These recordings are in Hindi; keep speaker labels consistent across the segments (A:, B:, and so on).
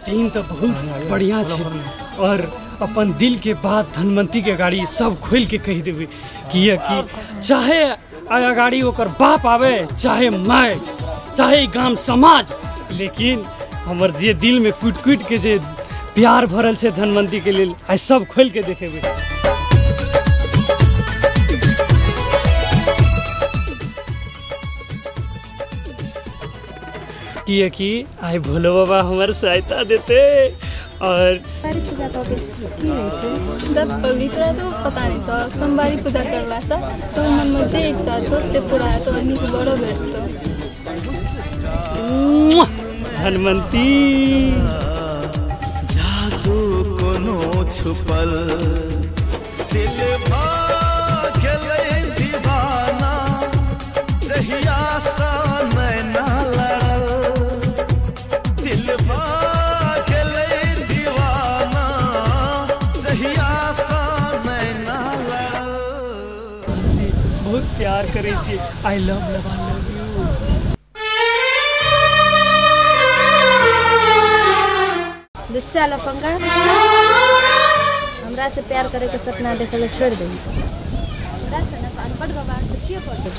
A: दिन तो बहुत बढ़िया छे और अपन दिल के बात धनवंती के गाड़ी सब खोल के कह देवे कि चाहे गाड़ी ओकर बाप आवे चाहे मैं चाहे गांव समाज, लेकिन हमर जे दिल में कुट कुट के जे प्यार भरल छे धनवंती के लिए आई सब खोल के देखेबे। कि आई भोले बाबा हमार सहायता देते और
B: दत्त पवित्र तो पता नहीं सा सोमवारी पूजा करला सा तो मन में जे इच्छा छ से पूरा है तो निक बड़ो भेटतो।
A: धनवंती
C: जादू कोनो छुपल दिल भागले दीवाना जहिया सा नैना लड़ल दिल भागले दीवाना जहिया सा नैना लड़ल।
A: बहुत प्यार करे छी। I love you.
D: लुच्चा लफंगा हमरा से प्यार करे के सपना देखले छोड़ दे। हमरा से न अनपढ़ बाबा से के पढ़ते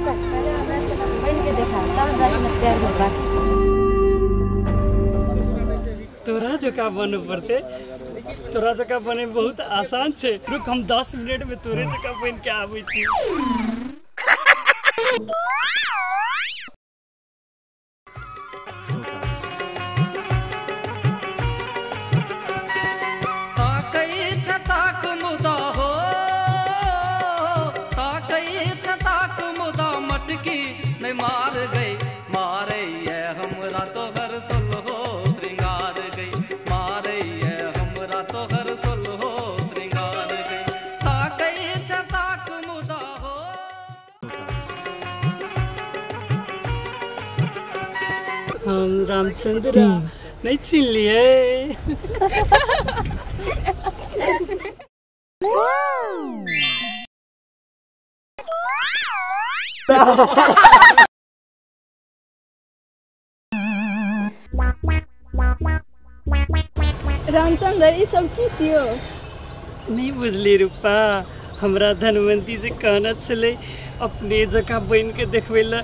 D: पहले हमरा से बन के देखा तब हमरा से प्यार होगा।
A: तोरा जका बने पड़ते, तोरा जका बने बहुत आसान छे। रुक हम 10 मिनट में तोरे जका बन के आबै छी।
E: मैं मार गई मारे ये हमरा तो हर तुल हो श्रृंगार गई मारे ये हमरा तो हर तुल हो श्रृंगार गई ताक मुदा हो।
A: हम रामचंद्र नहीं छीन लिए।
B: रामचंद्र ये सब की छियो?
A: नहीं बुझली रूपा, हमरा धनवंती से कहना चले अपने जगह बन के देखवे ला।